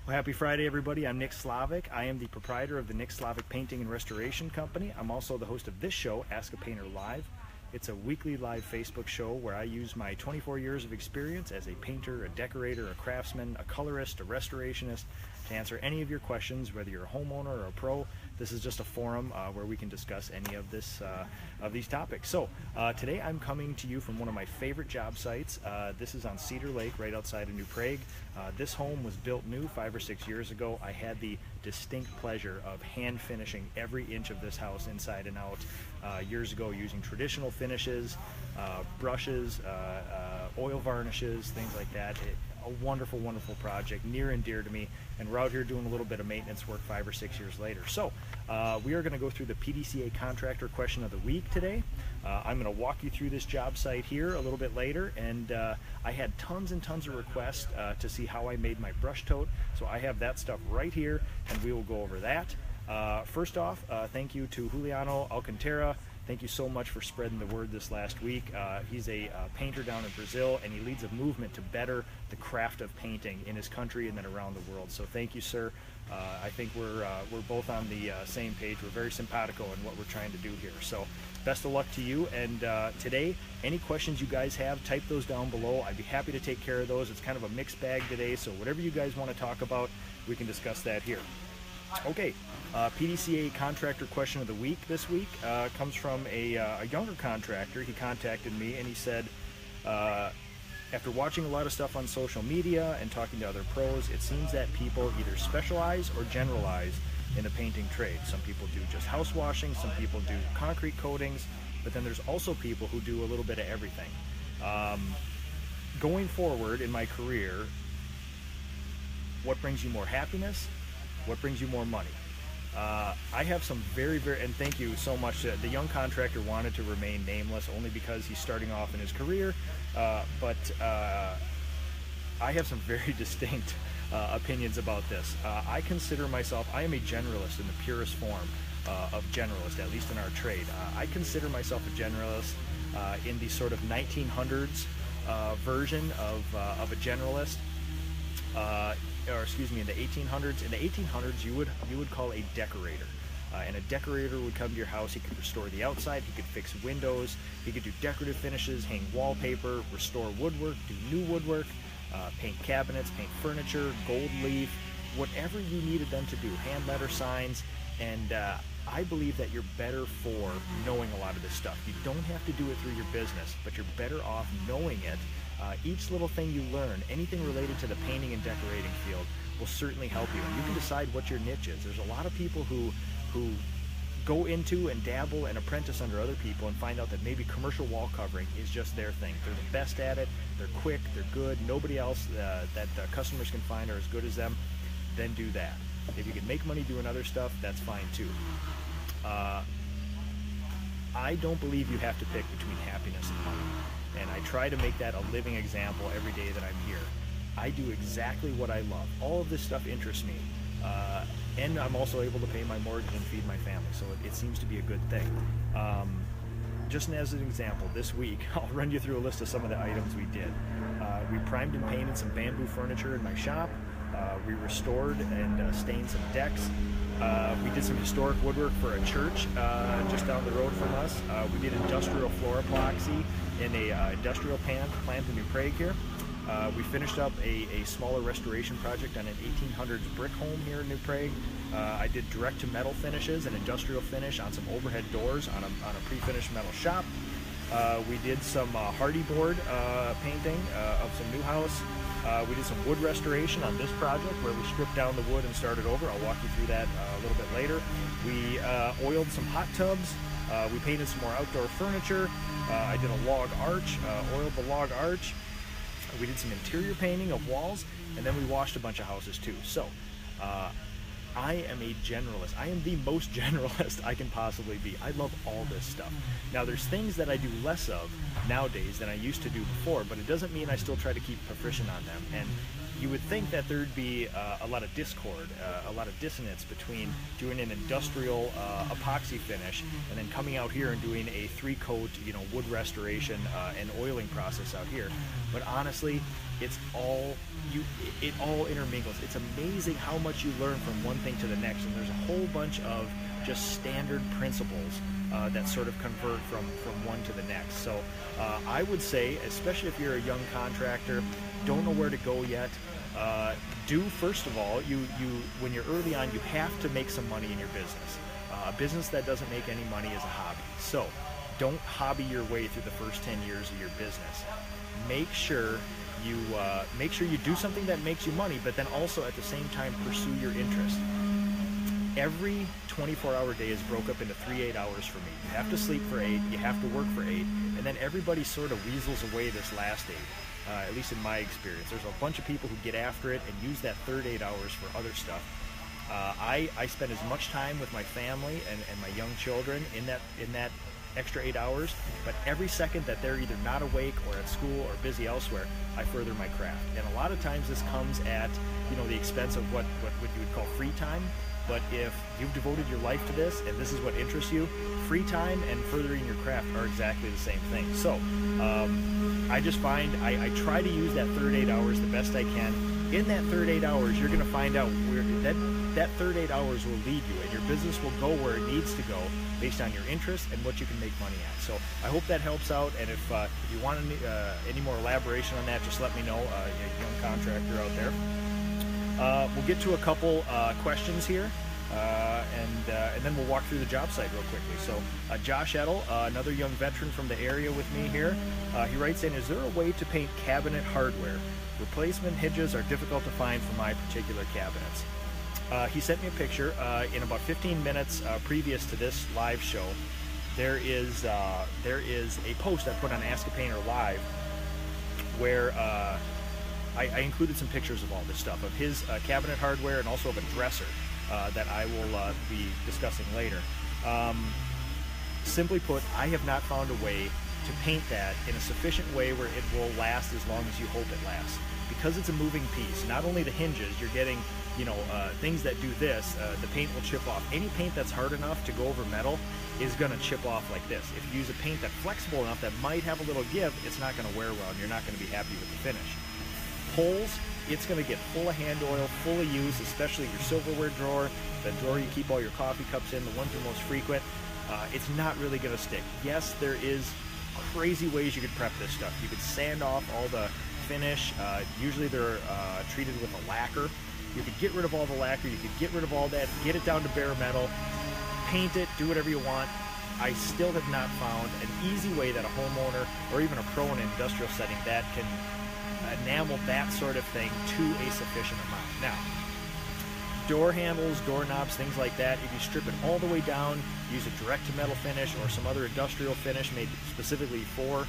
Well, happy Friday, everybody. I'm Nick Slavik. I am the proprietor of the Nick Slavik Painting and Restoration Company. I'm also the host of this show, Ask a Painter Live. It's a weekly live Facebook show where I use my 24 years of experience as a painter, a decorator, a craftsman, a colorist, a restorationist to answer any of your questions, whether you're a homeowner or a pro. This is just a forum where we can discuss any of these topics. So today I'm coming to you from one of my favorite job sites. This is on Cedar Lake, right outside of New Prague. This home was built new 5 or 6 years ago. I had the distinct pleasure of hand finishing every inch of this house inside and out years ago using traditional finishes, brushes, oil varnishes, things like that. A wonderful, wonderful project, near and dear to me, and we're out here doing a little bit of maintenance work 5 or 6 years later. So we are going to go through the PDCA contractor question of the week today. I'm going to walk you through this job site here a little bit later, and I had tons and tons of requests to see how I made my brush tote, so I have that stuff right here, and we will go over that. First off, thank you to Juliano Alcantara. Thank you so much for spreading the word this last week. He's a painter down in Brazil, and he leads a movement to better the craft of painting in his country and then around the world. So thank you, sir. I think we're both on the same page. We're very simpatico in what we're trying to do here. So best of luck to you. And today, any questions you guys have, type those down below. I'd be happy to take care of those. It's kind of a mixed bag today, so whatever you guys want to talk about, we can discuss that here. Okay, PDCA contractor question of the week this week comes from a younger contractor. He contacted me and he said, after watching a lot of stuff on social media and talking to other pros, it seems that people either specialize or generalize in the painting trade. Some people do just house washing, some people do concrete coatings, but then there's also people who do a little bit of everything. Going forward in my career, what brings you more happiness? What brings you more money? I have some very, and thank you so much. The young contractor wanted to remain nameless only because he's starting off in his career, but I have some very distinct opinions about this. I consider myself, I am a generalist in the purest form of generalist, at least in our trade. I consider myself a generalist in the sort of 1900s version of a generalist. Or excuse me, in the 1800s. In the 1800s, you would call a decorator. And a decorator would come to your house. He could restore the outside, he could fix windows, he could do decorative finishes, hang wallpaper, restore woodwork, do new woodwork, paint cabinets, paint furniture, gold leaf, whatever you needed them to do, hand letter signs. And I believe that you're better for knowing a lot of this stuff. You don't have to do it through your business, but you're better off knowing it. Each little thing you learn, anything related to the painting and decorating field, will certainly help you. And you can decide what your niche is. There's a lot of people who go into and dabble and apprentice under other people and find out that maybe commercial wall covering is just their thing. They're the best at it, they're quick, they're good, nobody else that the customers can find are as good as them. Then do that. If you can make money doing other stuff, that's fine too. I don't believe you have to pick between happiness and money. And I try to make that a living example every day that I'm here. I do exactly what I love. All of this stuff interests me. And I'm also able to pay my mortgage and feed my family, so it seems to be a good thing. Just as an example, this week, I'll run you through a list of some of the items we did. We primed and painted some bamboo furniture in my shop. We restored and stained some decks. We did some historic woodwork for a church just down the road from us. We did industrial floor epoxy in a industrial plant in New Prague here. We finished up a smaller restoration project on an 1800s brick home here in New Prague. I did direct-to-metal finishes and industrial finish on some overhead doors on a pre-finished metal shop. We did some hardy board painting of some new house. We did some wood restoration on this project where we stripped down the wood and started over. I'll walk you through that a little bit later. We oiled some hot tubs. We painted some more outdoor furniture. I did a log arch, oiled the log arch. We did some interior painting of walls, and then we washed a bunch of houses too. So I am a generalist. I am the most generalist I can possibly be. I love all this stuff. Now, there's things that I do less of nowadays than I used to do before, but it doesn't mean I still try to keep proficient on them. And you would think that there'd be a lot of discord, a lot of dissonance between doing an industrial epoxy finish and then coming out here and doing a 3-coat, wood restoration and oiling process out here. But honestly, It's all it all intermingles. It's amazing how much you learn from one thing to the next, and there's a whole bunch of just standard principles that sort of convert from one to the next. So I would say, especially if you're a young contractor, don't know where to go yet, first of all, you when you're early on, you have to make some money in your business. A business that doesn't make any money is a hobby. So don't hobby your way through the first 10 years of your business. Make sure you do something that makes you money, but then also at the same time pursue your interest. Every 24-hour day is broke up into 3 8-hours for me. You have to sleep for 8, you have to work for 8, and then everybody sort of weasels away this last 8. At least in my experience, there's a bunch of people who get after it and use that third 8 hours for other stuff. I spend as much time with my family and my young children in that extra 8 hours, but every second that they're either not awake or at school or busy elsewhere, I further my craft. And a lot of times this comes at the expense of what you would call free time. But if you've devoted your life to this and this is what interests you, free time and furthering your craft are exactly the same thing. So I just find I try to use that third 8 hours the best I can. In that third 8 hours, you're going to find out where that third 8 hours will lead you, and your business will go where it needs to go based on your interest and what you can make money at. So I hope that helps out, and if you want any more elaboration on that, just let me know, young contractor out there. We'll get to a couple questions here, and then we'll walk through the job site real quickly. So Josh Edel, another young veteran from the area with me here, he writes in, is there a way to paint cabinet hardware? Replacement hinges are difficult to find for my particular cabinets. He sent me a picture. In about 15 minutes previous to this live show, there is a post I put on Ask a Painter Live where I included some pictures of all this stuff, of his cabinet hardware and also of a dresser that I will be discussing later. Simply put, I have not found a way to paint that in a sufficient way where it will last as long as you hope it lasts. Because it's a moving piece, not only the hinges, you're getting things that do this, the paint will chip off. Any paint that's hard enough to go over metal is going to chip off like this. If you use a paint that's flexible enough that might have a little give, it's not going to wear well and you're not going to be happy with the finish. Holes, it's going to get full of hand oil, full of use, especially your silverware drawer, the drawer you keep all your coffee cups in, the ones you're most frequent. It's not really going to stick. Yes, there is crazy ways you could prep this stuff. You could sand off all the finish. Usually they're treated with a lacquer. You could get rid of all the lacquer, you could get rid of all that, get it down to bare metal, paint it, do whatever you want. I still have not found an easy way that a homeowner or even a pro in an industrial setting that can enamel that sort of thing to a sufficient amount. Now, door handles, doorknobs, things like that, if you strip it all the way down, use a direct to metal finish or some other industrial finish made specifically for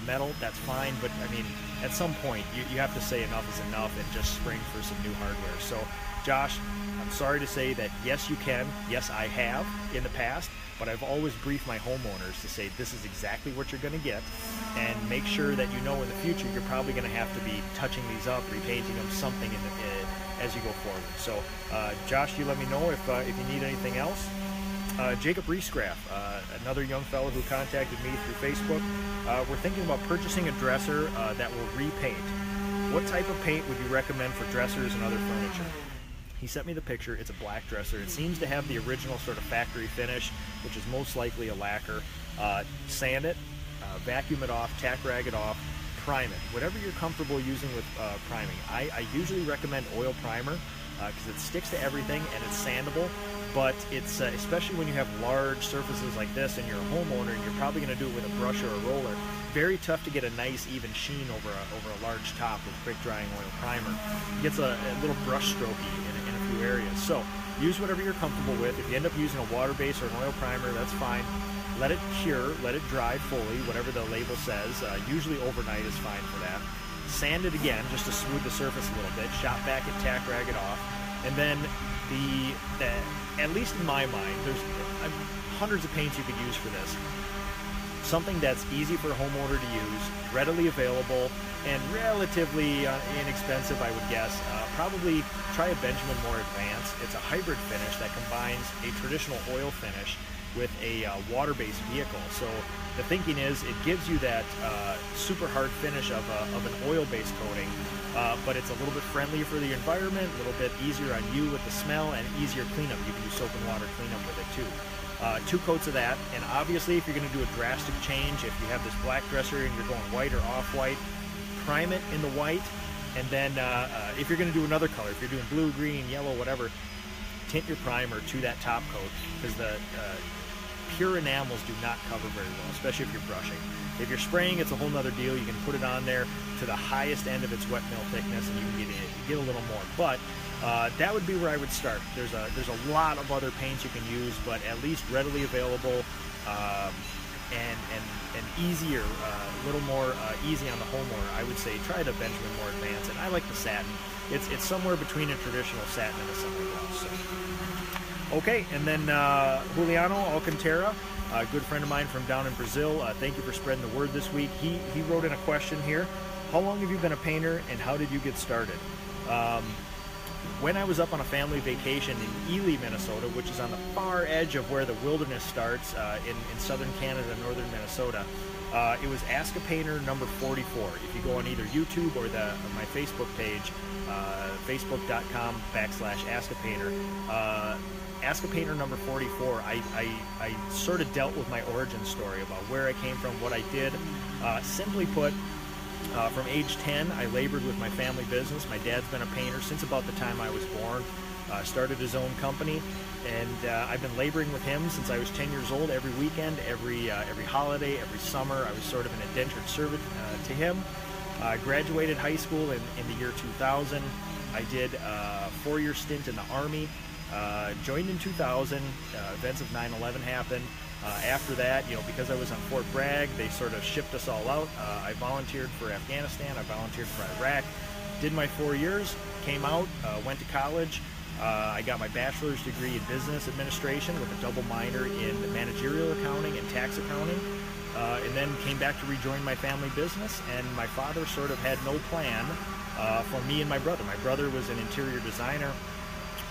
metal, that's fine. But I mean, at some point you have to say enough is enough and just spring for some new hardware. So Josh, I'm sorry to say that yes, you can. Yes, I have in the past, but I've always briefed my homeowners to say this is exactly what you're going to get, and make sure that in the future you're probably going to have to be touching these up, repainting them, something as you go forward. So Josh, you let me know if you need anything else. Jacob Reescraft, another young fellow who contacted me through Facebook. We're thinking about purchasing a dresser that will repaint. What type of paint would you recommend for dressers and other furniture? He sent me the picture. It's a black dresser. It seems to have the original sort of factory finish, which is most likely a lacquer. Sand it, vacuum it off, tack rag it off, prime it. Whatever you're comfortable using with priming. I usually recommend oil primer because it sticks to everything and it's sandable. But it's especially when you have large surfaces like this and you're a homeowner and you're probably going to do it with a brush or a roller, very tough to get a nice even sheen over a large top with quick drying oil primer. It gets a little brush strokey in a few areas. So use whatever you're comfortable with. If you end up using a water base or an oil primer, that's fine. Let it cure, let it dry fully, whatever the label says. Usually overnight is fine for that. Sand it again just to smooth the surface a little bit. Shop back and tack rag it off. And then at least in my mind, there's hundreds of paints you could use for this. something that's easy for a homeowner to use, readily available, and relatively inexpensive, I would guess. Probably try a Benjamin more advanced. It's a hybrid finish that combines a traditional oil finish with a water-based vehicle. So the thinking is it gives you that super hard finish of an oil-based coating, but it's a little bit friendlier for the environment, a little bit easier on you with the smell, and easier cleanup. You can use soap and water cleanup with it too. 2 coats of that, and obviously if you're going to do a drastic change, if you have this black dresser and you're going white or off-white, prime it in the white, and then if you're going to do another color, if you're doing blue, green, yellow, whatever, tint your primer to that top coat, because the pure enamels do not cover very well, especially if you're brushing. If you're spraying, it's a whole nother deal. You can put it on there to the highest end of its wet mill thickness, and you can get a little more. But that would be where I would start. There's a lot of other paints you can use, but at least readily available and easier, a little more easy on the homeowner. I would say try the Benjamin more advanced, and I like the satin. It's somewhere between a traditional satin and a semi-gloss. So. Okay, and then Juliano Alcantara, a good friend of mine from down in Brazil. Thank you for spreading the word this week. He wrote in a question here. How long have you been a painter, and how did you get started? When I was up on a family vacation in Ely, Minnesota, which is on the far edge of where the wilderness starts in southern Canada, northern Minnesota, it was Ask a Painter number 44. If you go on either YouTube or my Facebook page, facebook.com/askapainter, Ask a Painter number 44, I sort of dealt with my origin story about where I came from, what I did. Simply put, from age 10, I labored with my family business. My dad's been a painter since about the time I was born. Started his own company, and I've been laboring with him since I was 10 years old. Every weekend, every holiday, every summer, I was sort of an indentured servant to him. I graduated high school in the year 2000. I did a 4-year stint in the Army. Joined in 2000. Events of 9/11 happened. After that, because I was on Fort Bragg, they sort of shipped us all out. I volunteered for Afghanistan. I volunteered for Iraq. Did my 4 years. Came out. Went to college. I got my bachelor's degree in business administration with a double minor in managerial accounting and tax accounting. And then came back to rejoin my family business. And my father sort of had no plan for me and my brother. My brother was an interior designer.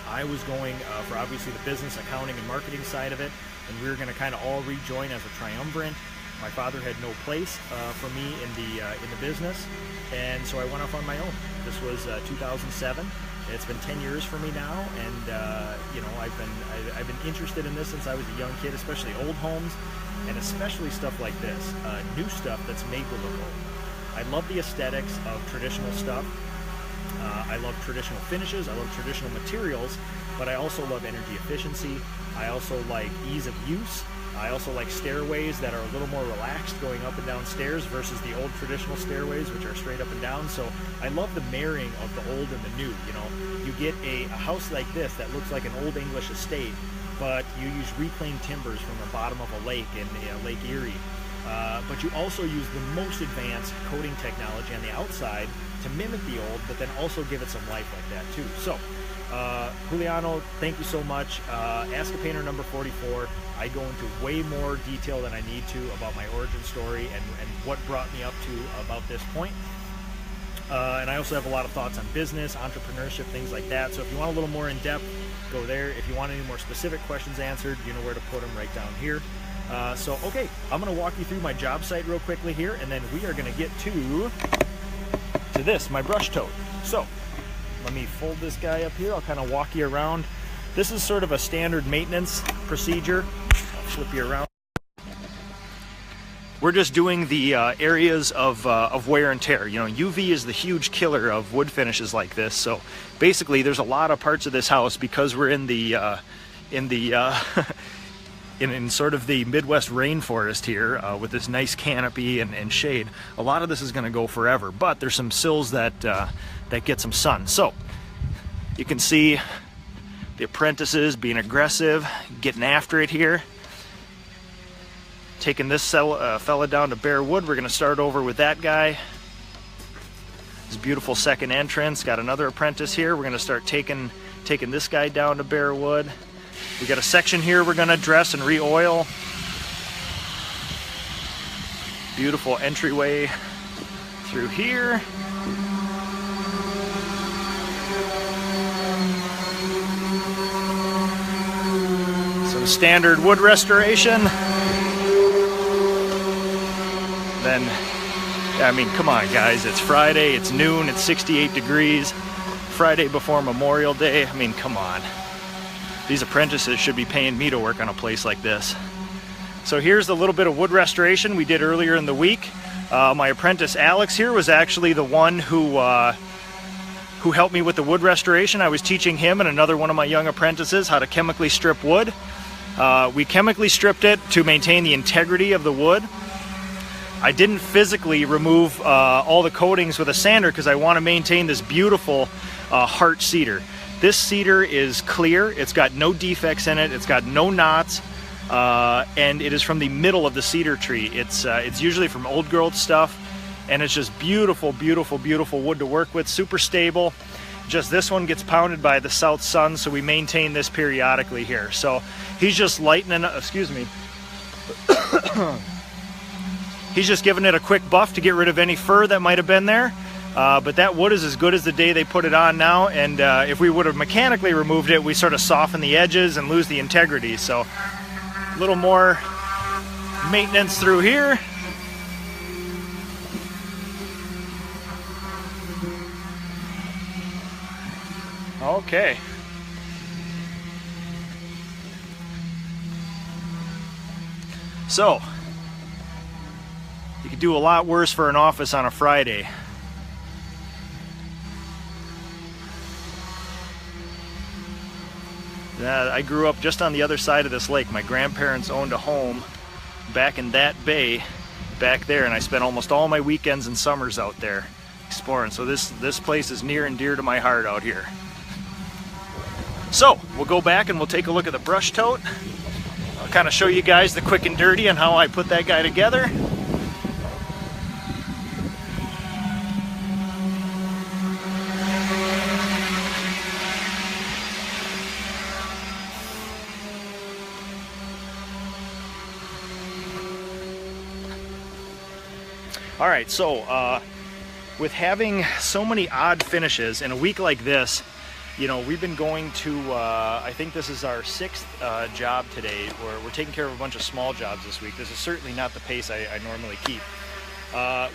I was going for obviously the business, accounting, and marketing side of it, and we were going to kind of all rejoin as a triumvirate. My father had no place for me in the business, and so I went off on my own. This was 2007. It's been 10 years for me now, and I've been interested in this since I was a young kid, especially old homes, and especially stuff like this, new stuff that's made with look old. I love the aesthetics of traditional stuff. I love traditional finishes, I love traditional materials, but I also love energy efficiency. I also like ease of use. I also like stairways that are a little more relaxed going up and down stairs versus the old traditional stairways, which are straight up and down. So I love the marrying of the old and the new. You get a house like this that looks like an old English estate, but you use reclaimed timbers from the bottom of a lake in Lake Erie. But you also use the most advanced coating technology on the outside to mimic the old, but then also give it some life like that too. So, Juliano, thank you so much. Ask a Painter number 44. I go into way more detail than I need to about my origin story and what brought me up to about this point. And I also have a lot of thoughts on business, entrepreneurship, things like that. So if you want a little more in depth, go there. If you want any more specific questions answered, you know where to put them right down here. Okay, I'm going to walk you through my job site real quickly here, and then we are going to get to this, my brush tote. So let me fold this guy up here. I'll kind of walk you around. This is sort of a standard maintenance procedure. I'll flip you around. We're just doing the areas of wear and tear. UV is the huge killer of wood finishes like this. So basically, there's a lot of parts of this house, because we're in sort of the Midwest rainforest here with this nice canopy and shade. A lot of this is going to go forever, but there's some sills that get some sun. So you can see the apprentices being aggressive, getting after it here. Taking this fella down to bare wood. We're going to start over with that guy. This beautiful second entrance. Got another apprentice here. We're going to start taking this guy down to bare wood. We got a section here we're going to dress and re-oil. beautiful entryway through here. Some standard wood restoration. Then, I mean, come on guys, it's Friday, it's noon, it's 68 degrees, Friday before Memorial Day. I mean, come on. These apprentices should be paying me to work on a place like this. So here's a little bit of wood restoration we did earlier in the week. My apprentice Alex here was actually the one who helped me with the wood restoration. I was teaching him and another one of my young apprentices how to chemically strip wood. We chemically stripped it to maintain the integrity of the wood. I didn't physically remove all the coatings with a sander because I want to maintain this beautiful heart cedar. This cedar is clear, it's got no defects in it, it's got no knots, and it is from the middle of the cedar tree. It's usually from old growth stuff, and it's just beautiful, beautiful, beautiful wood to work with, super stable. Just this one gets pounded by the south sun, so we maintain this periodically here. So he's just lightening, excuse me, he's just giving it a quick buff to get rid of any fur that might have been there. But that wood is as good as the day they put it on now, and if we would have mechanically removed it, we sort of soften the edges and lose the integrity. So a little more maintenance through here. Okay. So you could do a lot worse for an office on a Friday. I grew up just on the other side of this lake. My grandparents owned a home back in that bay back there, and I spent almost all my weekends and summers out there exploring. So this place is near and dear to my heart out here. So we'll go back and we'll take a look at the brush tote. I'll kind of show you guys the quick and dirty on how I put that guy together. All right, so with having so many odd finishes in a week like this, you know, we've been going to, I think this is our 6th job today, where we're taking care of a bunch of small jobs this week. This is certainly not the pace I normally keep.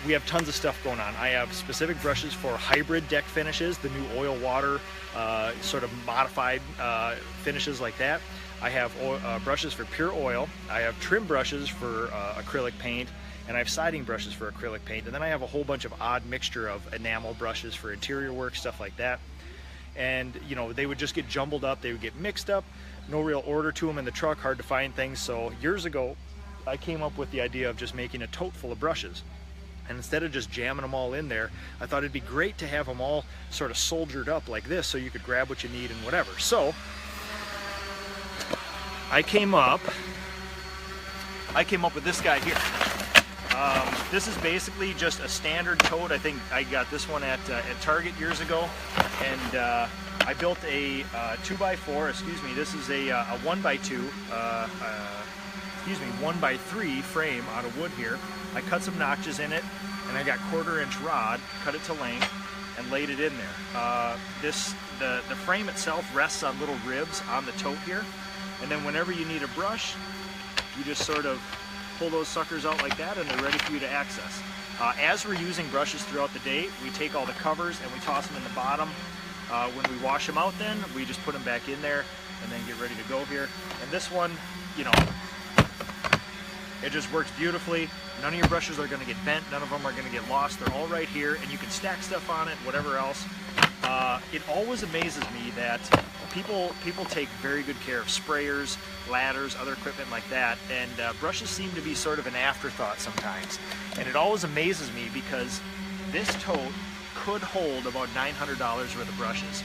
We have tons of stuff going on. I have specific brushes for hybrid deck finishes, the new oil water, sort of modified finishes like that. I have brushes for pure oil. I have trim brushes for acrylic paint. And I have siding brushes for acrylic paint, and then I have a whole bunch of odd mixture of enamel brushes for interior work, stuff like that. And you know, they would just get jumbled up, they would get mixed up, no real order to them in the truck, hard to find things. So years ago, I came up with the idea of just making a tote full of brushes. And instead of just jamming them all in there, I thought it'd be great to have them all sort of soldiered up like this so you could grab what you need and whatever. So I came up with this guy here. This is basically just a standard tote. I think I got this one at Target years ago, and I built a 2x4. Excuse me. This is a 1x2. 1x3 frame out of wood here. I cut some notches in it, and I got 1/4-inch rod, cut it to length, and laid it in there. The frame itself rests on little ribs on the tote here, and then whenever you need a brush, you just sort of pull those suckers out like that, and they're ready for you to access. As we're using brushes throughout the day, we take all the covers and we toss them in the bottom. When we wash them out, then we just put them back in there and then get ready to go here. And this one, you know, it just works beautifully. None of your brushes are going to get bent, none of them are going to get lost. They're all right here, and you can stack stuff on it, whatever else. It always amazes me that people take very good care of sprayers, ladders, other equipment like that, and brushes seem to be sort of an afterthought sometimes. And it always amazes me because this tote could hold about $900 worth of brushes.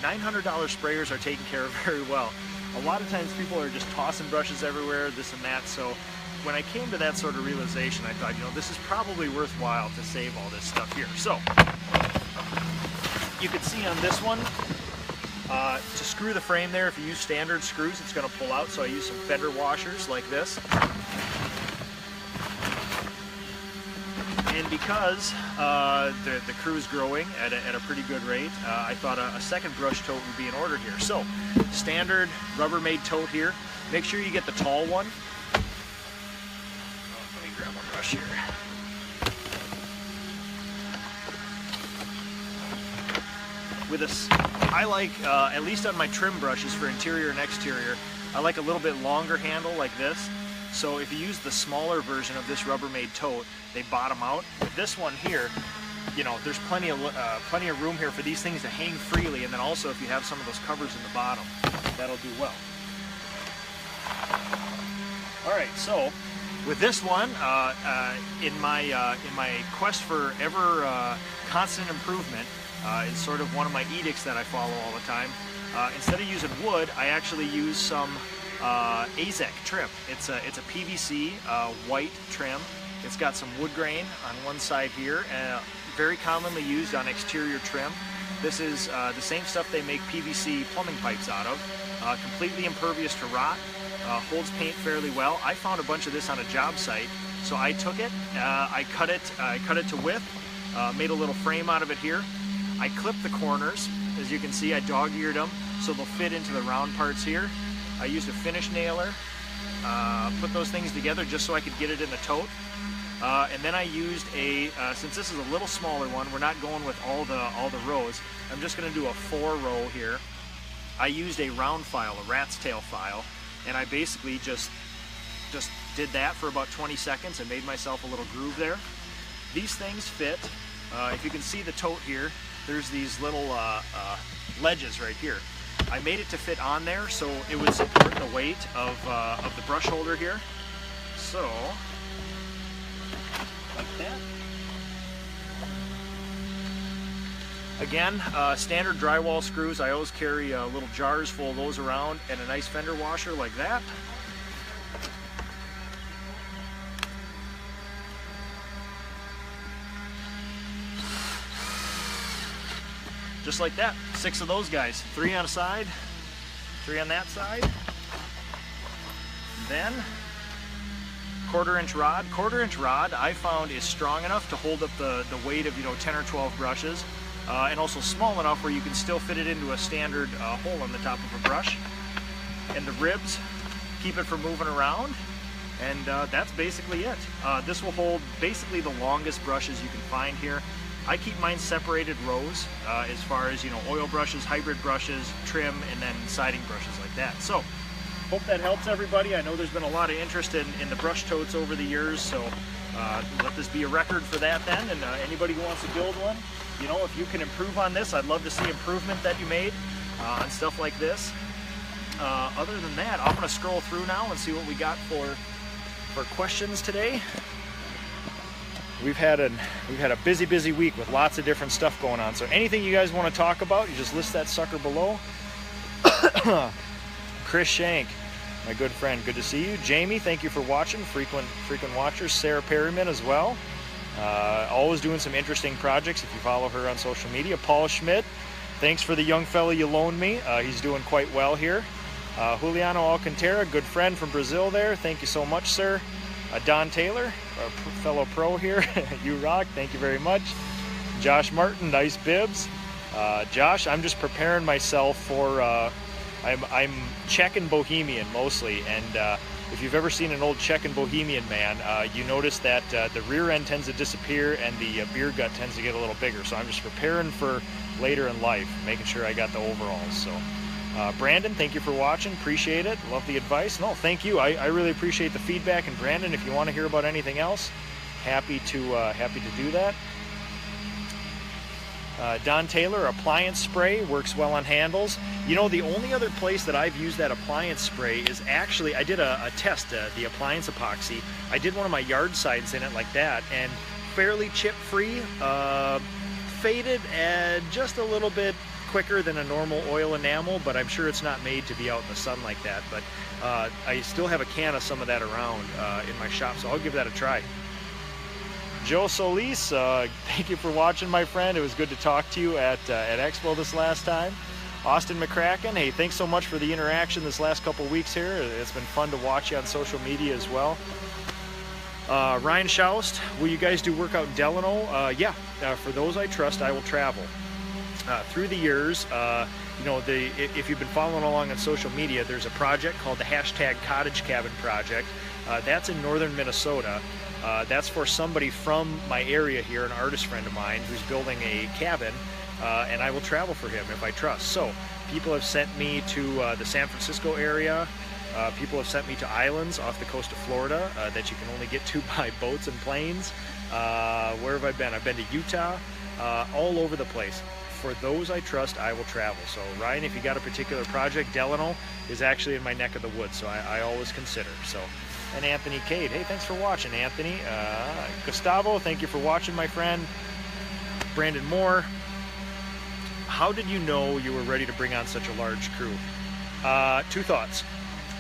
$900 sprayers are taken care of very well. A lot of times people are just tossing brushes everywhere, this and that, so when I came to that sort of realization, I thought, you know, this is probably worthwhile to save all this stuff here. So you can see on this one, to screw the frame there, if you use standard screws, it's going to pull out, so I use some fender washers like this. And because the crew is growing at a pretty good rate, I thought a second brush tote would be in order here. So, standard Rubbermaid tote here. Make sure you get the tall one. Let me grab a brush here. With this, I like, at least on my trim brushes for interior and exterior, I like a little bit longer handle like this. So if you use the smaller version of this Rubbermaid tote, they bottom out. With this one here, you know, there's plenty of room here for these things to hang freely, and then also if you have some of those covers in the bottom, that'll do well. All right, so with this one, in my quest for ever constant improvement, it's sort of one of my edicts that I follow all the time. Instead of using wood, I actually use some AZEK trim. It's a PVC white trim. It's got some wood grain on one side here, very commonly used on exterior trim. This is the same stuff they make PVC plumbing pipes out of. Completely impervious to rot, holds paint fairly well. I found a bunch of this on a job site, so I took it, I cut it to width, made a little frame out of it here. I clipped the corners. As you can see, I dog-eared them so they'll fit into the round parts here. I used a finish nailer, put those things together just so I could get it in the tote. And then I used since this is a little smaller one, we're not going with all the rows. I'm just going to do a 4-row here. I used a round file, a rat's tail file, and I basically just did that for about 20 seconds and made myself a little groove there. These things fit. If you can see the tote here, there's these little ledges right here. I made it to fit on there so it would support the weight of the brush holder here. So, like that. Again, standard drywall screws. I always carry little jars full of those around and a nice fender washer like that. Just like that, 6 of those guys, 3 on a side, 3 on that side. Then, 1/4-inch rod. 1/4-inch rod I found is strong enough to hold up the weight of 10 or 12 brushes, and also small enough where you can still fit it into a standard hole on the top of a brush. And the ribs keep it from moving around, and that's basically it. This will hold basically the longest brushes you can find here. I keep mine separated rows as far as oil brushes, hybrid brushes, trim, and then siding brushes like that. So, hope that helps everybody. I know there's been a lot of interest in the brush totes over the years, so let this be a record for that then. And anybody who wants to build one, if you can improve on this, I'd love to see improvement that you made on stuff like this. Other than that, I'm going to scroll through now and see what we got for questions today. We've had a busy week with lots of different stuff going on. So anything you guys want to talk about, you just list that sucker below. Chris Shank, my good friend, good to see you. Jamie, thank you for watching, frequent watcher. Sarah Perryman as well, always doing some interesting projects if you follow her on social media. Paul Schmidt, thanks for the young fella you loaned me. He's doing quite well here. Juliano Alcantara, good friend from Brazil there. Thank you so much, sir. Don Taylor, a fellow pro here. You rock, thank you very much. Josh Martin, nice bibs. Josh, I'm just preparing myself for, I'm Czech and Bohemian mostly, and if you've ever seen an old Czech and Bohemian man, you notice that the rear end tends to disappear and the beer gut tends to get a little bigger. So I'm just preparing for later in life, making sure I got the overalls. So. Brandon, thank you for watching. Appreciate it. Love the advice. No, thank you. I really appreciate the feedback. And Brandon, if you want to hear about anything else, happy to do that. Don Taylor, appliance spray, works well on handles. The only other place that I've used that appliance spray is actually, I did a test, the appliance epoxy. I did one of my yard signs in it like that, and fairly chip-free, faded, and just a little bit quicker than a normal oil enamel, but I'm sure it's not made to be out in the sun like that. But I still have a can of some of that around in my shop, so I'll give that a try. Joe Solis, thank you for watching, my friend. It was good to talk to you at Expo this last time. Austin McCracken, hey, thanks so much for the interaction this last couple weeks here. It's been fun to watch you on social media as well. Ryan Shoust, will you guys do work out in Delano? Yeah, for those I trust, I will travel. Through the years, if you've been following along on social media, there's a project called the #Cottage Cabin Project. That's in northern Minnesota. That's for somebody from my area here, an artist friend of mine who's building a cabin, and I will travel for him if I trust. So people have sent me to the San Francisco area. People have sent me to islands off the coast of Florida that you can only get to by boats and planes. Where have I been? I've been to Utah, all over the place. For those I trust, I will travel. So Ryan, if you got a particular project, Delano is actually in my neck of the woods, so I always consider. So, and Anthony Cade, hey, thanks for watching, Anthony. Gustavo, thank you for watching, my friend. Brandon Moore, how did you know you were ready to bring on such a large crew? Two thoughts.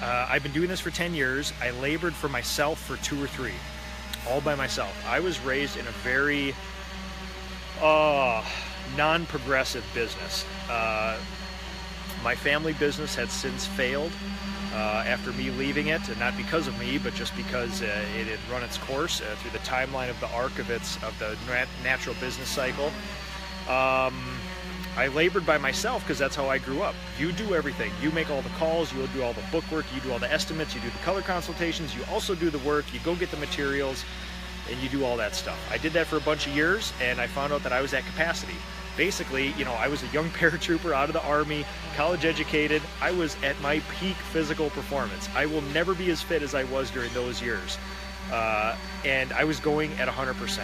I've been doing this for 10 years. I labored for myself for 2 or 3, all by myself. I was raised in a very non-progressive business. My family business had since failed after me leaving it, and not because of me, but just because it had run its course through the timeline of the arc of the natural business cycle. I labored by myself because that's how I grew up. You do everything. You make all the calls, you do all the bookwork, you do all the estimates, you do the color consultations, you also do the work, you go get the materials, and you do all that stuff. I did that for a bunch of years, and I found out that I was at capacity. Basically, I was a young paratrooper out of the Army, college educated. I was at my peak physical performance. I will never be as fit as I was during those years. And I was going at 100%.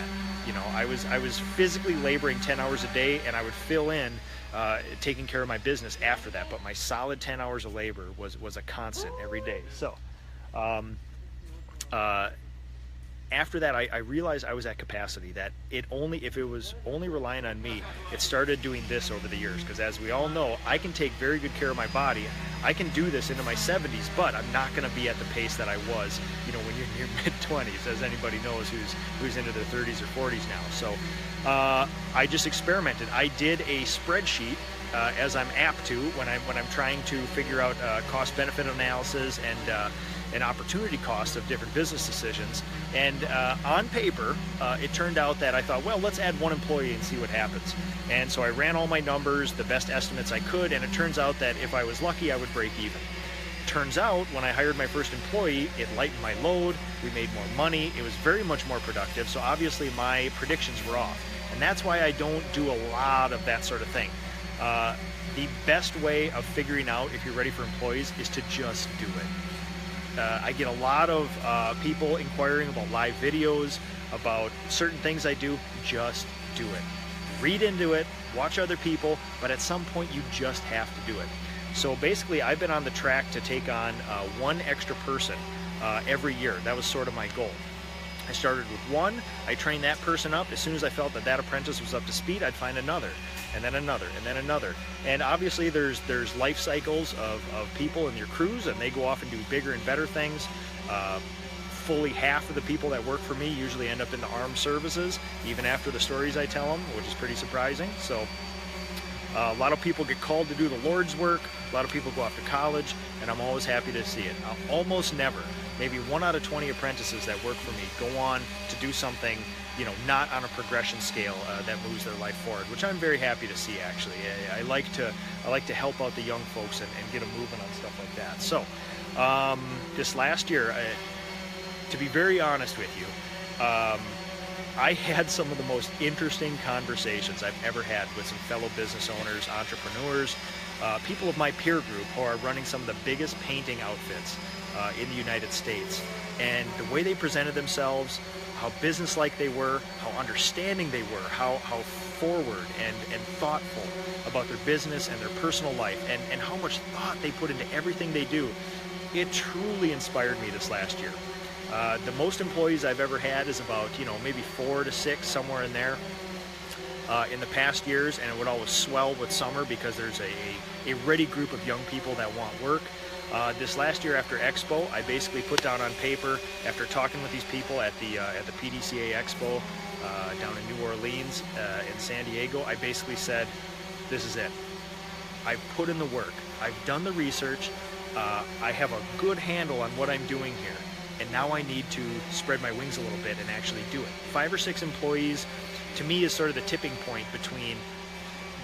I was physically laboring 10 hours a day, and I would fill in taking care of my business after that. But my solid 10 hours of labor was a constant every day. So after that, I realized I was at capacity, that if it was only relying on me, it started doing this over the years. Because as we all know, I can take very good care of my body. I can do this into my 70s, but I'm not going to be at the pace that I was, when you're in your mid-20s, as anybody knows who's into their 30s or 40s now. So I just experimented. I did a spreadsheet, as I'm apt to when I'm trying to figure out cost-benefit analysis and opportunity cost of different business decisions. And on paper, it turned out that I thought, well, let's add 1 employee and see what happens. And so I ran all my numbers, the best estimates I could, and it turns out that if I was lucky, I would break even. Turns out, when I hired my first employee, it lightened my load, we made more money, it was very much more productive, so obviously my predictions were off. And that's why I don't do a lot of that sort of thing. The best way of figuring out if you're ready for employees is to just do it. I get a lot of people inquiring about live videos, about certain things I do. Just do it. Read into it, watch other people, but at some point you just have to do it. So basically, I've been on the track to take on 1 extra person every year. That was sort of my goal. I started with 1, I trained that person up. As soon as I felt that apprentice was up to speed, I'd find another, and then another, and then another. And obviously there's life cycles of people in your crews, and they go off and do bigger and better things. Fully half of the people that work for me usually end up in the armed services, even after the stories I tell them, which is pretty surprising. So a lot of people get called to do the Lord's work, a lot of people go off to college, and I'm always happy to see it. Almost never, maybe 1 out of 20 apprentices that work for me go on to do something, not on a progression scale that moves their life forward, which I'm very happy to see, actually. I like to help out the young folks and get them moving on stuff like that. So this last year, to be very honest with you, I had some of the most interesting conversations I've ever had with some fellow business owners, entrepreneurs, people of my peer group who are running some of the biggest painting outfits in the United States. And the way they presented themselves, how business-like they were, how understanding they were, how forward and thoughtful about their business and their personal life, and how much thought they put into everything they do, it truly inspired me this last year. The most employees I've ever had is about, maybe 4 to 6, somewhere in there. In the past years, and it would always swell with summer because there's a ready group of young people that want work. This last year after Expo, I basically put down on paper, after talking with these people at the PDCA Expo down in New Orleans and San Diego, I basically said, this is it. I've put in the work. I've done the research. I have a good handle on what I'm doing here. and now I need to spread my wings a little bit and actually do it. 5 or 6 employees to me is sort of the tipping point between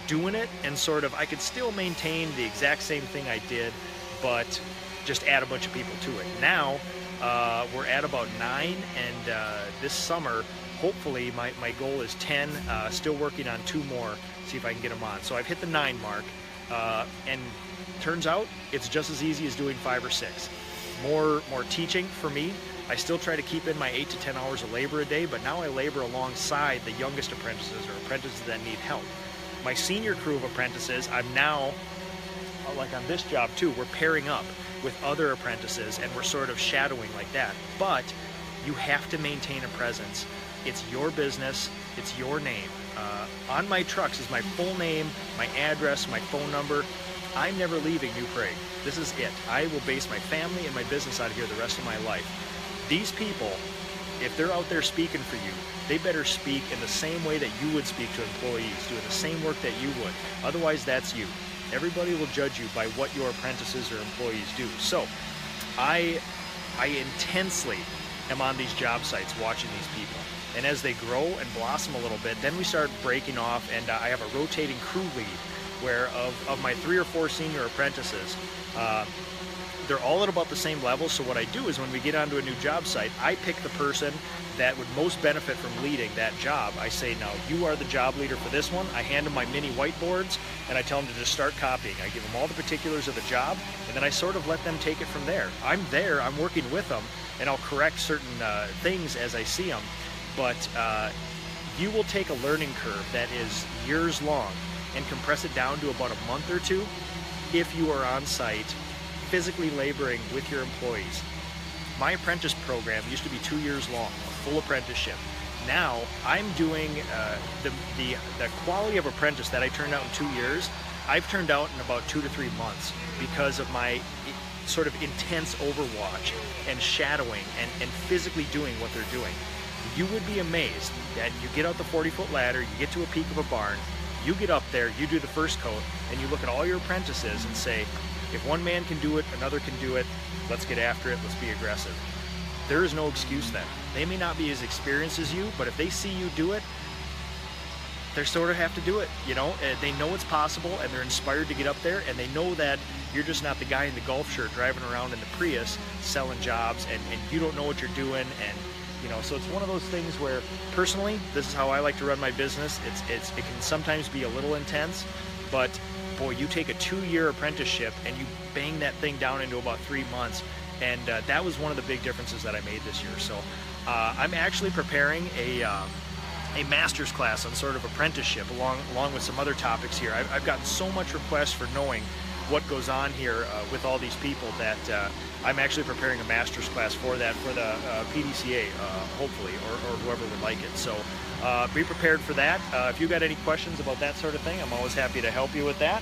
doing it and sort of I could still maintain the exact same thing I did, but just add a bunch of people to it. Now we're at about 9, and this summer hopefully my goal is 10, still working on 2 more, see if I can get them on. So I've hit the 9 mark, and turns out it's just as easy as doing 5 or 6. More teaching for me. I still try to keep in my 8 to 10 hours of labor a day, but now I labor alongside the youngest apprentices or apprentices that need help. My senior crew of apprentices, I'm now, like on this job too, we're pairing up with other apprentices and we're sort of shadowing like that. But you have to maintain a presence. It's your business, it's your name. On my trucks is my full name, my address, my phone number. I'm never leaving New Prague. This is it. I will base my family and my business out here the rest of my life. These people, if they're out there speaking for you, they better speak in the same way that you would speak to employees, doing the same work that you would. Otherwise, that's you. Everybody will judge you by what your apprentices or employees do. So, I intensely am on these job sites watching these people. And as they grow and blossom a little bit, then we start breaking off, and I have a rotating crew lead where of my 3 or 4 senior apprentices, they're all at about the same level. So what I do is when we get onto a new job site, I pick the person that would most benefit from leading that job. I say, now you are the job leader for this one. I hand them my mini whiteboards and I tell them to just start copying. I give them all the particulars of the job, and then I sort of let them take it from there. I'm there, I'm working with them, and I'll correct certain things as I see them. But you will take a learning curve that is years long and compress it down to about a month or 2 if you are on site physically laboring with your employees. My apprentice program used to be 2 years long, a full apprenticeship. Now I'm doing the quality of apprentice that I turned out in 2 years, I've turned out in about 2 to 3 months because of my sort of intense overwatch and shadowing and physically doing what they're doing. You would be amazed that you get out the 40-foot ladder, you get to a peak of a barn, you get up there, you do the first coat, and you look at all your apprentices and say, if one man can do it, another can do it, let's get after it, let's be aggressive. There is no excuse then. They may not be as experienced as you, but if they see you do it, they sort of have to do it, you know? They know it's possible, and they're inspired to get up there, and they know that you're just not the guy in the golf shirt driving around in the Prius selling jobs, and you don't know what you're doing, and you know, so it's one of those things where, personally, this is how I like to run my business. It can sometimes be a little intense, but boy, you take a 2-year apprenticeship and you bang that thing down into about 3 months, and that was one of the big differences that I made this year. So I'm actually preparing a master's class on sort of apprenticeship along with some other topics here. I've gotten so much requests for knowing what goes on here with all these people that I'm actually preparing a master's class for that for the PDCA, hopefully, or whoever would like it. So be prepared for that. If you got any questions about that sort of thing, I'm always happy to help you with that.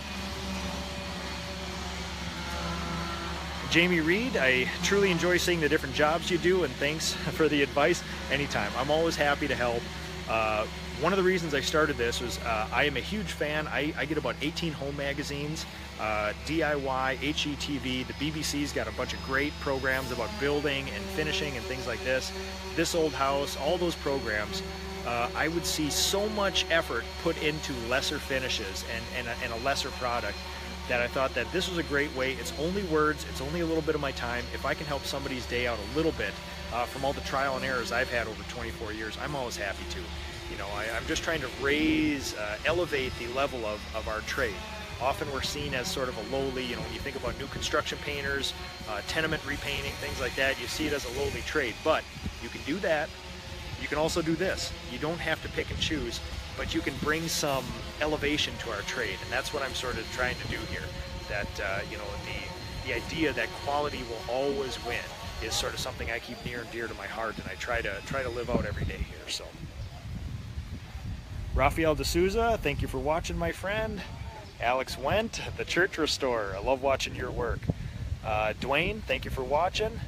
Jamie Reed, I truly enjoy seeing the different jobs you do, and thanks for the advice. Anytime. I'm always happy to help. One of the reasons I started this was I am a huge fan. I get about 18 home magazines, DIY, HETV, the BBC's got a bunch of great programs about building and finishing and things like this. This Old House, all those programs, I would see so much effort put into lesser finishes and a lesser product that I thought that this was a great way. It's only words, it's only a little bit of my time. If I can help somebody's day out a little bit from all the trial and errors I've had over 24 years, I'm always happy to. You know, I'm just trying to raise, elevate the level of our trade. Often we're seen as sort of a lowly, you know, when you think about new construction painters, tenement repainting, things like that, you see it as a lowly trade. But you can do that. You can also do this. You don't have to pick and choose, but you can bring some elevation to our trade. And that's what I'm sort of trying to do here. That, you know, the idea that quality will always win is sort of something I keep near and dear to my heart, and I try to live out every day here. So, Rafael D'Souza, thank you for watching, my friend. Alex Went, the Church Restorer, I love watching your work. Dwayne, thank you for watching.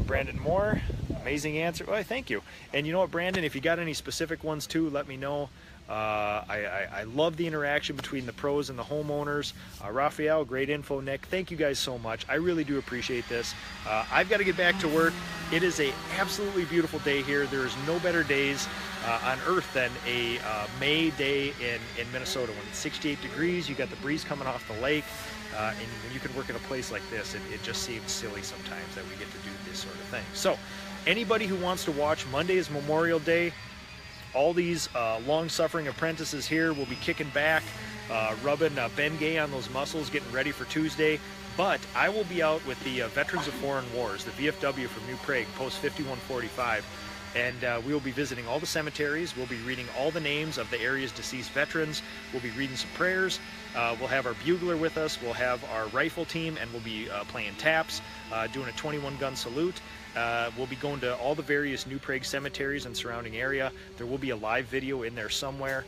Brandon Moore, amazing answer. Oh, thank you. And you know what, Brandon, if you got any specific ones too, let me know. I love the interaction between the pros and the homeowners. Raphael, great info. Nick, thank you guys so much. I really do appreciate this. I've got to get back to work. It is a absolutely beautiful day here. There's no better days on earth than a May day in Minnesota when it's 68 degrees. You got the breeze coming off the lake, and when you can work at a place like this, it just seems silly sometimes that we get to do this sort of thing. So anybody who wants to watch, Monday is Memorial Day. All these long-suffering apprentices here will be kicking back, rubbing Bengay on those muscles, getting ready for Tuesday. But I will be out with the Veterans of Foreign Wars, the VFW from New Prague, Post 5145. And we will be visiting all the cemeteries. We'll be reading all the names of the area's deceased veterans. We'll be reading some prayers. We'll have our bugler with us. We'll have our rifle team, and we'll be playing taps, doing a 21-gun salute. We'll be going to all the various New Prague cemeteries and surrounding area. There will be a live video in there somewhere.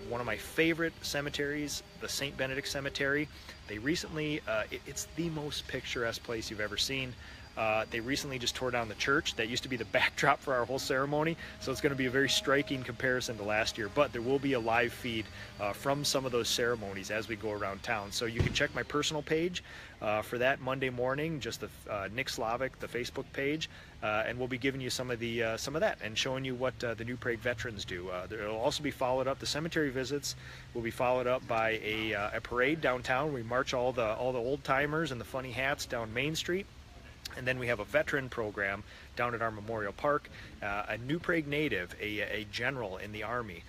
One of my favorite cemeteries, the St. Benedict Cemetery. They recently, it's the most picturesque place you've ever seen. They recently just tore down the church that used to be the backdrop for our whole ceremony, so it's going to be a very striking comparison to last year. But there will be a live feed from some of those ceremonies as we go around town. So you can check my personal page for that Monday morning, just the Nick Slavik, the Facebook page, and we'll be giving you some of that and showing you what the New Prague veterans do. It'll also be followed up. The cemetery visits will be followed up by a parade downtown. We march all the old timers and the funny hats down Main Street. And then we have a veteran program down at our Memorial Park. A New Prague native, a general in the Army,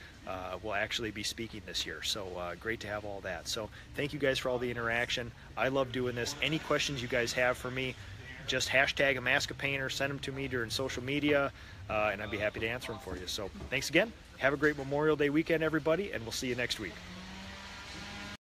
will actually be speaking this year. So great to have all that. So thank you guys for all the interaction. I love doing this. Any questions you guys have for me, just hashtag them, Ask a Painter, send them to me during social media, and I'd be happy to answer them for you. So thanks again. Have a great Memorial Day weekend, everybody, and we'll see you next week.